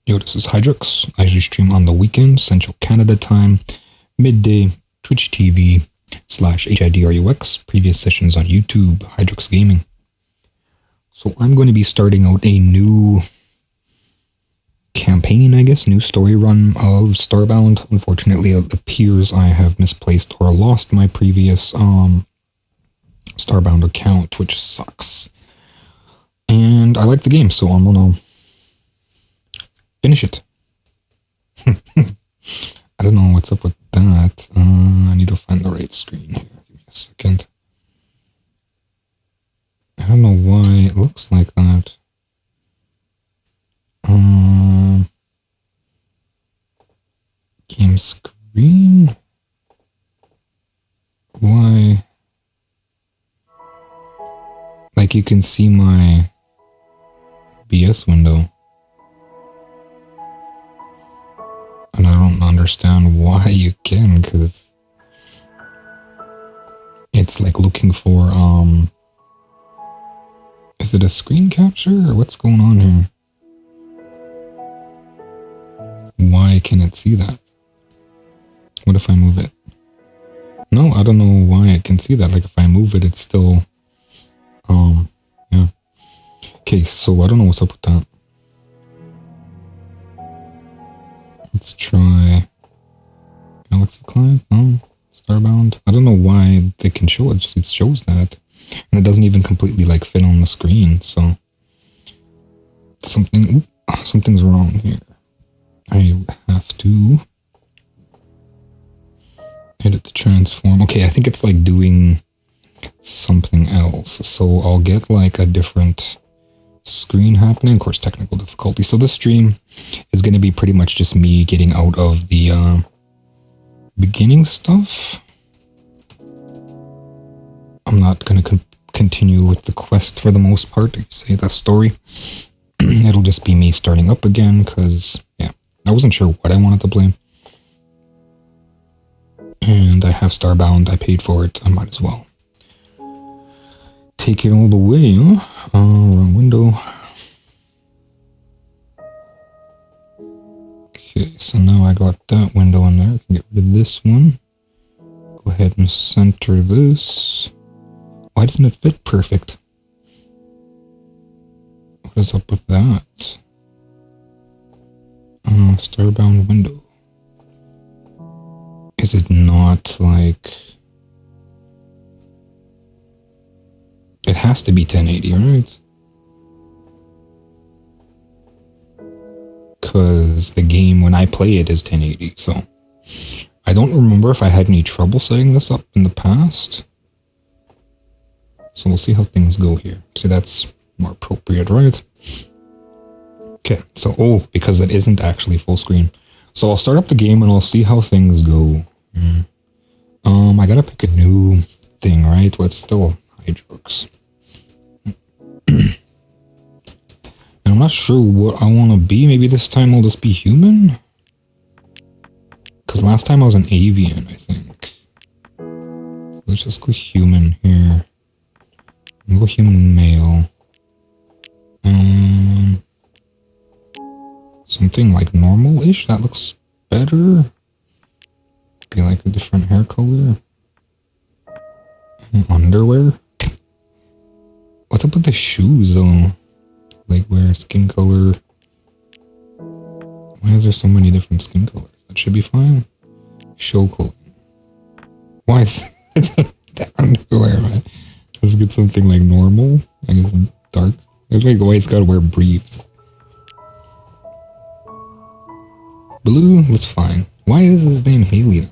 Yo, this is Hidrux. I usually stream on the weekend, Central Canada time, midday, Twitch TV /HIDRUX. Previous sessions on YouTube, Hidrux Gaming. So I'm going to be starting out a new campaign, I guess, new story run of Starbound. Unfortunately, it appears I have misplaced or lost my previous Starbound account, which sucks. And I like the game, so I'm gonna finish it. I don't know what's up with that. I need to find the right screen here. Give me a second. I don't know why it looks like that. Game screen? Why? Like you can see my BS window. And I don't understand why you can, because it's like looking for, is it a screen capture or what's going on here? Why can it see that? What if I move it? No, I don't know why it can see that. Like if I move it, it's still, yeah. Okay, so I don't know what's up with that. Let's try Galaxy Client. No, Starbound. I don't know why they can show it. It shows that, and it doesn't even completely like fit on the screen. So something's wrong here. I have to edit the transform. Okay, I think it's like doing something else. So I'll get like a different screen happening. Of course, technical difficulty. So this stream is going to be pretty much just me getting out of the beginning stuff. I'm not going to continue with the quest for the most part, say the story. It'll just be me starting up again because, yeah, I wasn't sure what I wanted to play. And I have Starbound. I paid for it. I might as well take it all the way, huh? Wrong window. Okay, so now I got that window in there. I can get rid of this one. Go ahead and center this. Why doesn't it fit perfect? What is up with that? Starbound window. Is it not like... It has to be 1080, right? Because the game, when I play it, is 1080, so... I don't remember if I had any trouble setting this up in the past. So we'll see how things go here. So that's more appropriate, right? Okay, so, because it isn't actually full screen. So I'll start up the game and I'll see how things go. I gotta pick a new thing, right? Well, it's still Hidrux. And I'm not sure what I want to be. Maybe this time I'll just be human? Because last time I was an avian, I think. So let's just go human here. I'll go human male. Something like normal-ish? That looks better. Be like a different hair color. And underwear. What's up with the shoes though? Like where skin color. Why is there so many different skin colors? That should be fine. Show clothing. Why is that underwear, man? Let's get something like normal. I guess dark. There's like why it's gotta wear briefs. Blue, that's fine. Why is his name Haley though?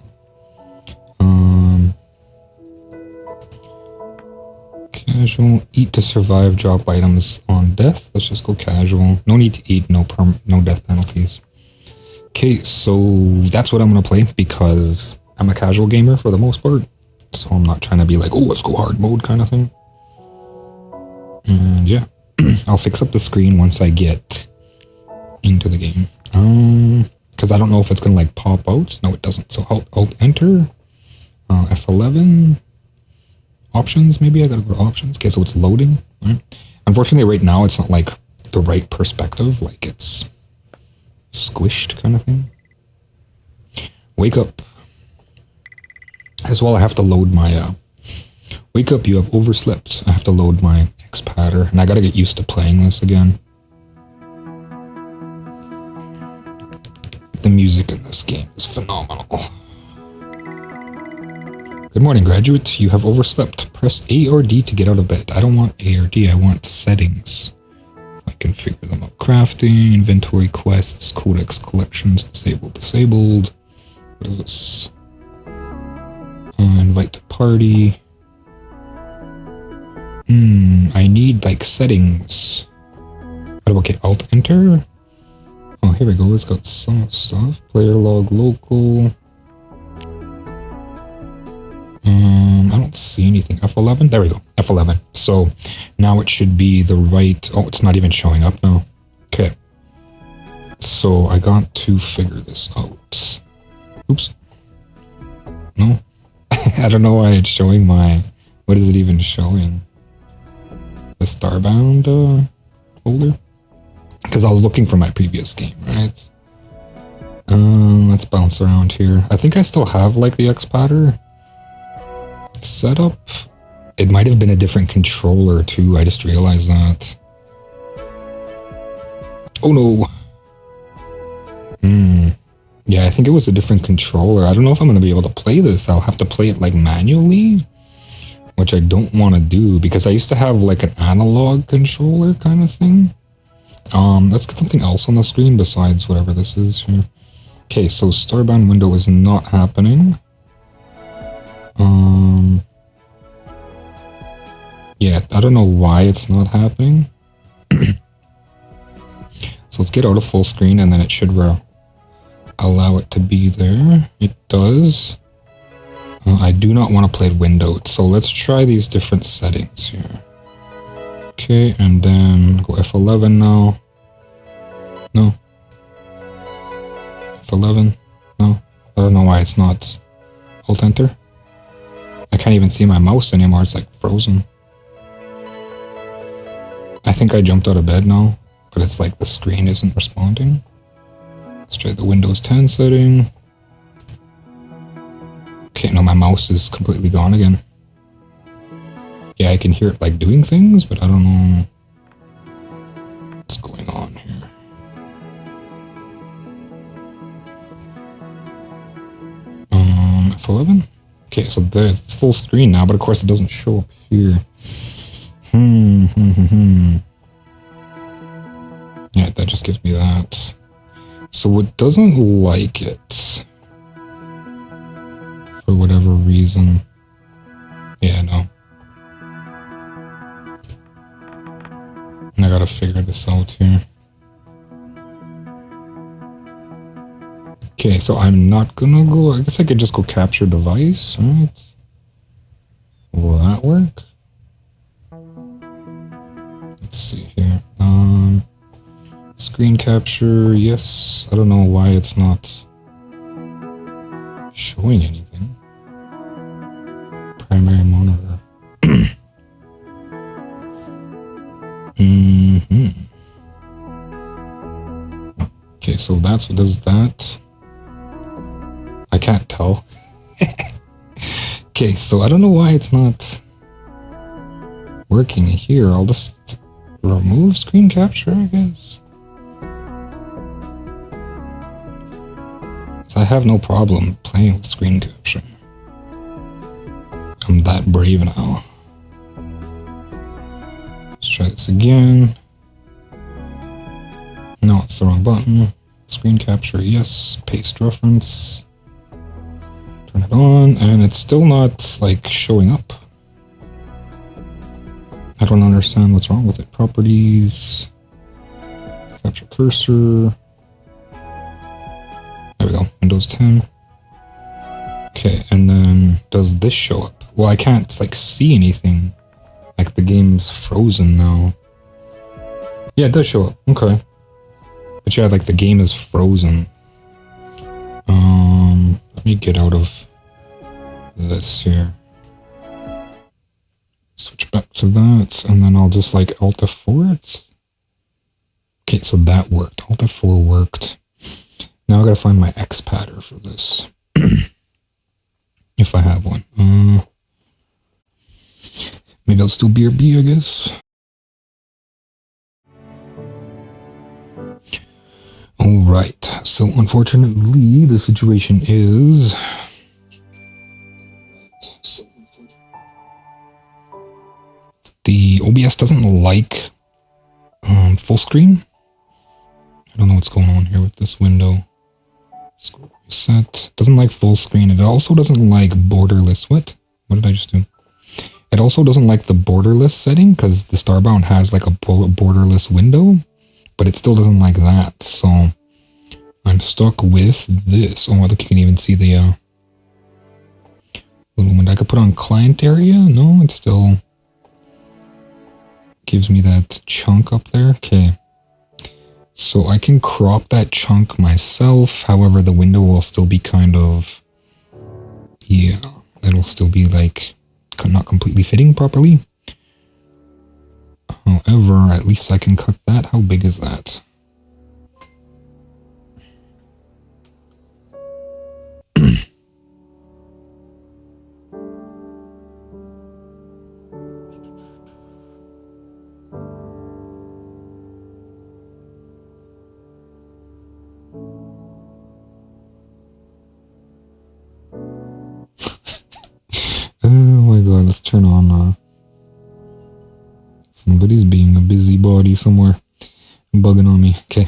Casual, eat to survive, drop items on death. Let's just go casual. No need to eat, no death penalties. Okay, so that's what I'm gonna play because I'm a casual gamer for the most part. So I'm not trying to be like, oh, let's go hard mode kind of thing. And yeah, I'll fix up the screen once I get into the game. Because I don't know if it's gonna like pop out. No, it doesn't. So Alt enter, F11. Options, maybe I gotta go to options. Okay, so it's loading. Right. Unfortunately, right now it's not like the right perspective. Like it's squished kind of thing. Wake up. As well, I have to load my, wake up, you have overslept. I have to load my expander, and I gotta get used to playing this again. The music in this game is phenomenal. Good morning, graduate. You have overslept. Press A or D to get out of bed. I don't want A or D, I want settings. I can figure them out. Crafting, inventory, quests, codex, collections, disabled. What is this? Invite to party. I need like settings. How do I get Alt Enter? Oh, here we go. It's got some stuff. Player log, local. I don't see anything. F11? There we go. F11. So now it should be the right... Oh, it's not even showing up now. Okay. So I got to figure this out. Oops. No. I don't know why it's showing my... What is it even showing? The Starbound folder? Because I was looking for my previous game, right? Let's bounce around here. I think I still have like the expander set up. It might have been a different controller too. I just realized that. Oh no. Yeah, I think it was a different controller. I don't know if I'm going to be able to play this. I'll have to play it like manually, which I don't want to do because I used to have like an analog controller kind of thing. Let's get something else on the screen besides whatever this is here. Okay, so Starbound window is not happening. Yeah, I don't know why it's not happening. So let's get out of full screen and then it should allow it to be there. It does. I do not want to play it windowed, so let's try these different settings here. Okay, and then go F11 now. No. F11. No. I don't know why it's not Alt Enter. I can't even see my mouse anymore. It's like frozen. I think I jumped out of bed now, but it's like the screen isn't responding. Let's try the Windows 10 setting. Okay, no, my mouse is completely gone again. Yeah, I can hear it like doing things, but I don't know what's going on here. F11? Okay, so there's it's full screen now, but of course it doesn't show up here. Yeah, that just gives me that. So it doesn't like it. For whatever reason. Yeah, no. I gotta figure this out here. Okay, so I'm not gonna go... I guess I could just go capture device, right? Will that work? Let's see here. Screen capture, yes. I don't know why it's not showing anything. Primary monitor. Okay, so that's what does that. I can't tell. Okay, so I don't know why it's not working here. I'll just remove screen capture, I guess. So I have no problem playing with screen capture. I'm that brave now. Let's try this again. No, it's the wrong button. Screen capture, yes. Paste reference. Turn it on, and it's still not, like, showing up. I don't understand what's wrong with it. Properties. Capture cursor. There we go. Windows 10. Okay, and then does this show up? Well, I can't, like, see anything. Like, the game's frozen now. Yeah, it does show up. Okay. But yeah, like, the game is frozen. Let me get out of this here. Switch back to that, and then I'll just, like, Alt F4 it. Okay, so that worked. Alt F4 worked. Now I gotta find my X pattern for this. If I have one. Maybe I'll still BRB, I guess. Alright, so unfortunately, the situation is... the OBS doesn't like full screen. I don't know what's going on here with this window. Scroll reset. Doesn't like full screen. It also doesn't like borderless. What? What did I just do? It also doesn't like the borderless setting because the Starbound has like a borderless window, but it still doesn't like that. So I'm stuck with this. Oh, look, you can even see the little window. I could put on client area. No, it still gives me that chunk up there. Okay. So I can crop that chunk myself. However, the window will still be kind of, yeah, it'll still be like not completely fitting properly. However, at least I can cut that. How big is that? Oh my god, let's turn on somebody's being a busybody somewhere. Bugging on me. Okay.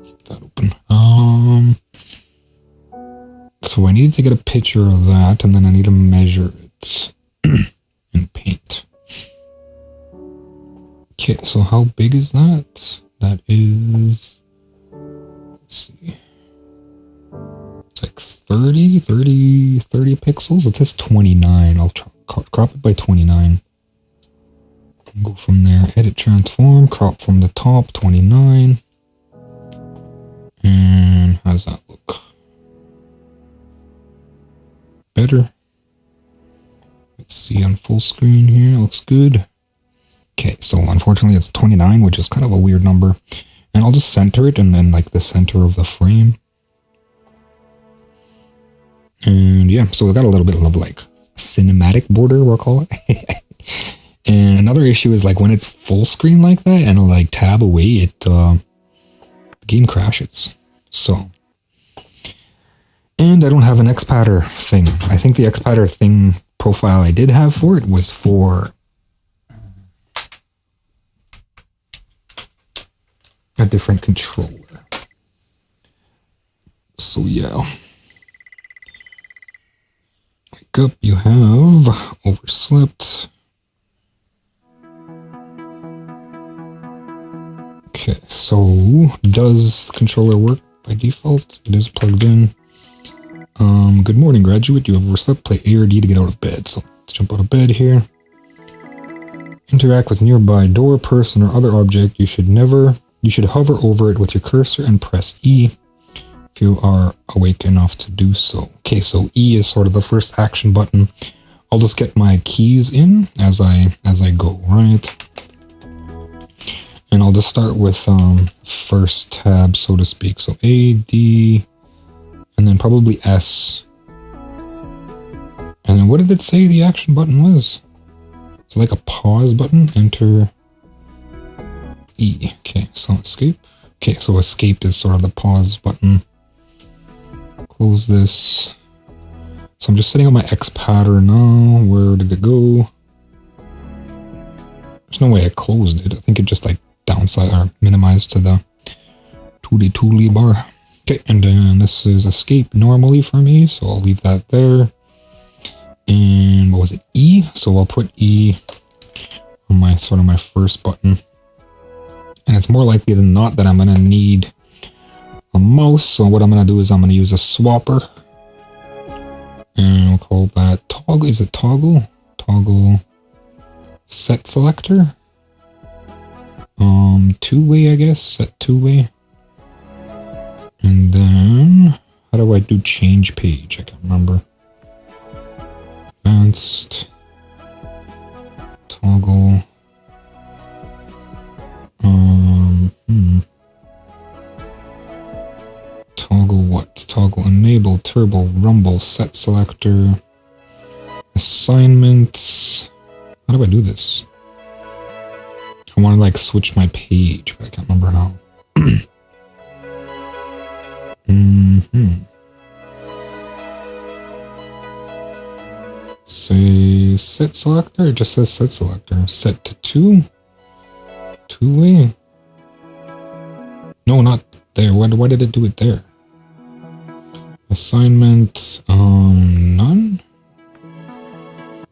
Keep that open. So I needed to get a picture of that, and then I need to measure it in paint. Okay, so how big is that? That is, let's see. It's like 30 pixels. It says 29. I'll crop it by 29. Go from there. Edit, transform, crop from the top, 29. And how does that look? Better. Let's see on full screen here. Looks good. Okay, so unfortunately it's 29, which is kind of a weird number. And I'll just center it and then like the center of the frame. And yeah, so we got a little bit of like cinematic border, we'll call it. And another issue is like when it's full screen like that and I'll like tab away, the game crashes. So, and I don't have an X-Patter thing. I think the X-Patter thing profile I did have for it was for a different controller. So yeah. Wake up, you have overslept. Okay, so does the controller work by default? It is plugged in. Good morning, graduate. You have overslept. Play A or D to get out of bed. So let's jump out of bed here. Interact with nearby door, person, or other object. You should hover over it with your cursor and press E if you are awake enough to do so. Okay, so E is sort of the first action button. I'll just get my keys in as I go, right? And I'll just start with first tab, so to speak. So A, D, and then probably S. And then what did it say the action button was? It's like a pause button. Enter E. Okay, so escape. Okay, so escape is sort of the pause button. Close this. So I'm just setting up my X pattern now. Where did it go? There's no way I closed it. I think it just like downside or minimized to the tooly bar. Okay, and then this is escape normally for me, so I'll leave that there. And what was it? E. So I'll put E on my sort of my first button. And it's more likely than not that I'm gonna need a mouse. So what I'm gonna do is I'm gonna use a swapper. And we'll call that toggle. Is it toggle? Toggle set selector. Two-way, I guess. Set two-way. And then how do I do change page? I can't remember. Advanced. Toggle. enable turbo rumble set selector. Assignment. How do I do this? I want to like switch my page, but I can't remember how. Say set selector? It just says set selector. Set to 2? Two-way? No, not there. Why did it do it there? Assignment, none?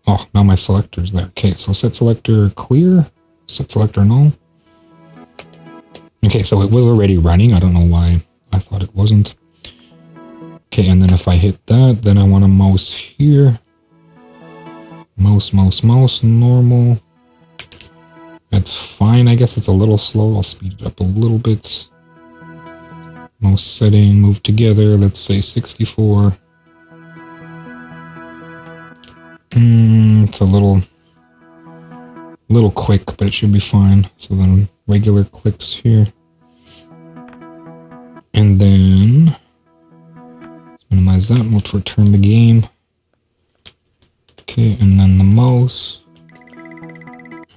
Oh, now my selector's there. Okay, so set selector clear, set selector null. Okay, so it was already running. I don't know why I thought it wasn't. Okay, and then if I hit that, then I want a mouse here. Mouse, normal. That's fine. I guess it's a little slow. I'll speed it up a little bit. Mouse setting, move together. Let's say 64. It's a little quick, but it should be fine. So then regular clicks here. And then let's minimize that and let's return the game. Okay, and then the mouse.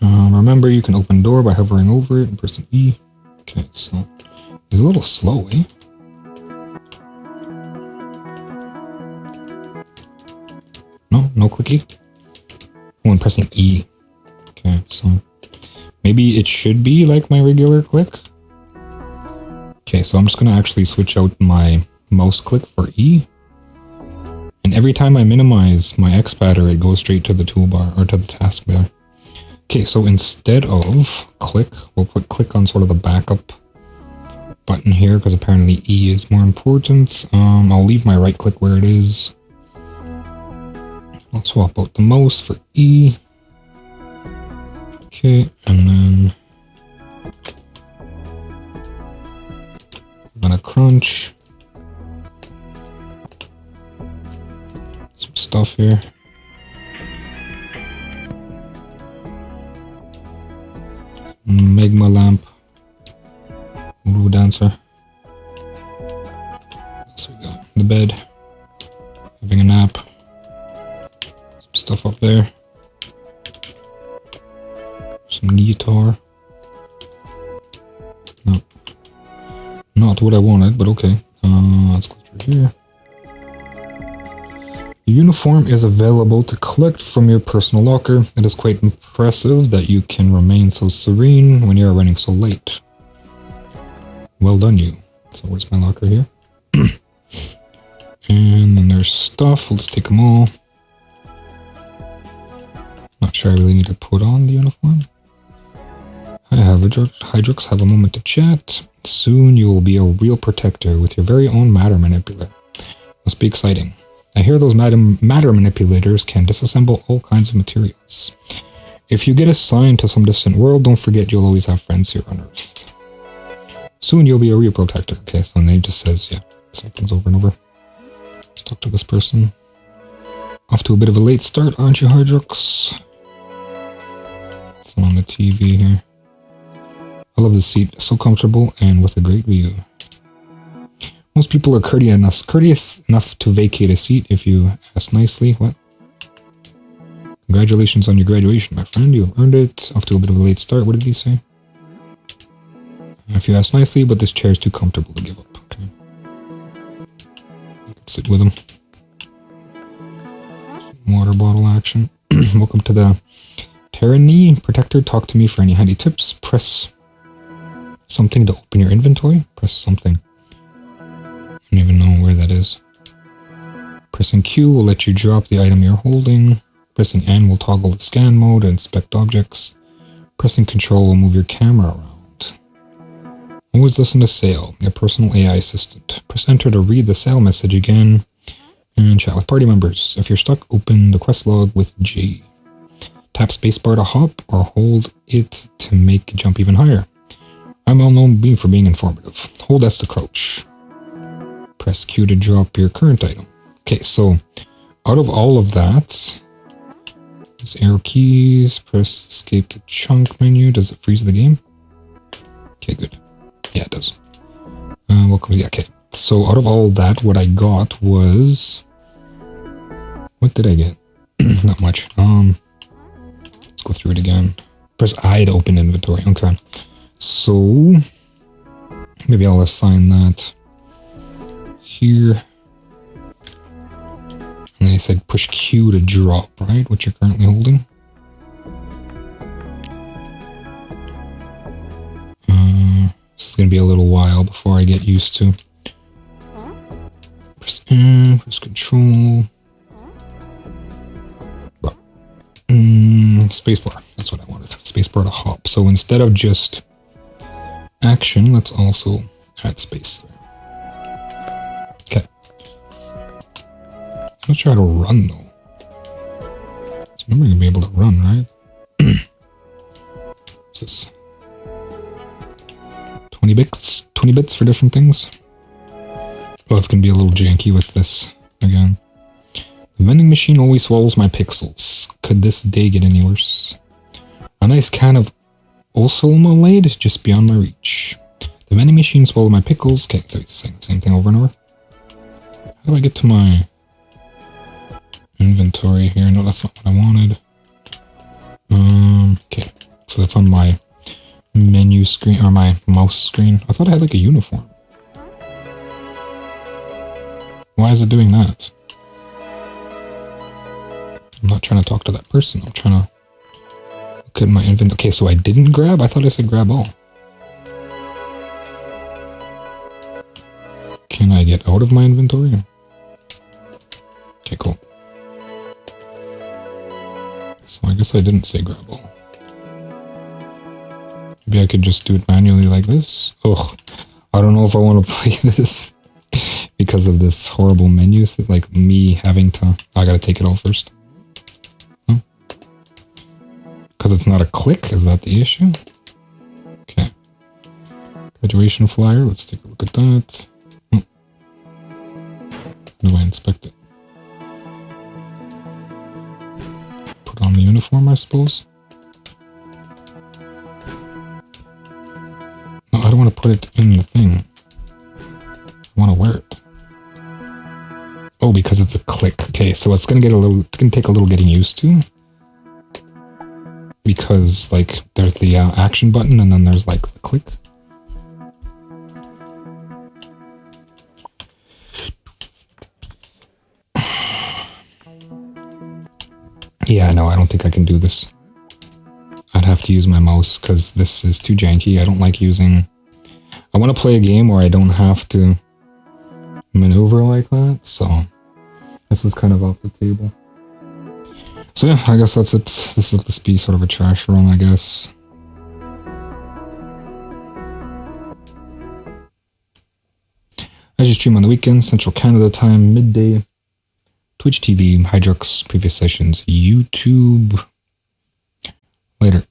Remember, you can open door by hovering over it and pressing E. Okay, so it's a little slow, eh? No clicky? Oh, I'm pressing E. Okay, so maybe it should be like my regular click. Okay, so I'm just going to actually switch out my mouse click for E. And every time I minimize my X pattern, it goes straight to the toolbar, or to the taskbar. Okay, so instead of click, we'll put click on sort of the backup button here, because apparently E is more important. I'll leave my right click where it is. I'll swap out the mouse for E. Okay, and then I'm gonna crunch some stuff here. Magma lamp. Voodoo dancer. So we got the bed. Having a nap. Some stuff up there. Some guitar. No. Not what I wanted, but okay. Let's go through here. The uniform is available to collect from your personal locker. It is quite impressive that you can remain so serene when you are running so late. Well done, you. So where's my locker here? And then there's stuff. We'll just take them all. Not sure I really need to put on the uniform. Hi, Hidrux. Have a moment to chat. Soon you will be a real protector with your very own matter manipulator. Must be exciting. I hear those matter manipulators can disassemble all kinds of materials. If you get assigned to some distant world, don't forget you'll always have friends here on Earth. Soon you'll be a real protector. Okay, so then he just says, yeah, same things over and over. Let's talk to this person. Off to a bit of a late start, aren't you, Hidrux? It's on the TV here. I love this seat. So comfortable and with a great view. Most people are courteous enough to vacate a seat if you ask nicely. What? Congratulations on your graduation, my friend. You have earned it. Off to a bit of a late start. What did he say? If you ask nicely, but this chair is too comfortable to give up. Okay. Let's sit with him. Some water bottle action. Welcome to the Tyranny Protector. Talk to me for any handy tips. Press something to open your inventory. Press something. I don't even know where that is. Pressing Q will let you drop the item you're holding. Pressing N will toggle the scan mode and inspect objects. Pressing Control will move your camera around. Always listen to Sail, your personal AI assistant. Press Enter to read the Sail message again and chat with party members. If you're stuck, open the quest log with J. Tap spacebar to hop or hold it to make a jump even higher. I'm well known for being informative. Hold S to crouch. Press Q to drop your current item. Okay, so out of all of that, there's arrow keys, press escape the chunk menu. Does it freeze the game? Okay, good. Yeah, it does. Welcome. Yeah, okay. So out of all that, what I got was... What did I get? Not much. Let's go through it again. Press I to open inventory. Okay. So... Maybe I'll assign that here. And they said push Q to drop, right? What you're currently holding. This is going to be a little while before I get used to. Press N, press Control. Spacebar. That's what I wanted. Spacebar to hop. So instead of just action, let's also add space there. Okay. I'm not sure how to run though. So I'm never gonna be able to run, right? What's this? 20 bits? 20 bits for different things? Oh, it's gonna be a little janky with this again. The vending machine always swallows my pixels. Could this day get any worse? A nice can of Osolmalade is just beyond my reach. The vending machine swallowed my pickles. Okay, so it's saying the same thing over and over. How do I get to my inventory here? No, that's not what I wanted. Okay, so that's on my menu screen, or my mouse screen. I thought I had like a uniform. Why is it doing that? I'm not trying to talk to that person. I'm trying to look at my inventory. Okay, so I didn't grab? I thought I said grab all. Can I get out of my inventory? Okay, cool. So I guess I didn't say grab all. Maybe I could just do it manually like this. Oh, I don't know if I want to play this because of this horrible menu. Like me having to... I gotta take it all first. Because it's not a click? Is that the issue? Okay. Graduation flyer. Let's take a look at that. How do I inspect it? Put on the uniform, I suppose. No, I don't want to put it in the thing. I want to wear it. Oh, because it's a click. Okay, so it's gonna get a little... It's gonna take a little getting used to. Because, like, there's the action button and then there's, like, the click. Yeah, no, I don't think I can do this. I'd have to use my mouse because this is too janky. I don't like using... I want to play a game where I don't have to maneuver like that, so this is kind of off the table. So yeah, I guess that's it. This is this be sort of a trash run, I guess. I just stream on the weekend, Central Canada time, midday. Twitch TV, Hidrux, previous sessions, YouTube. Later.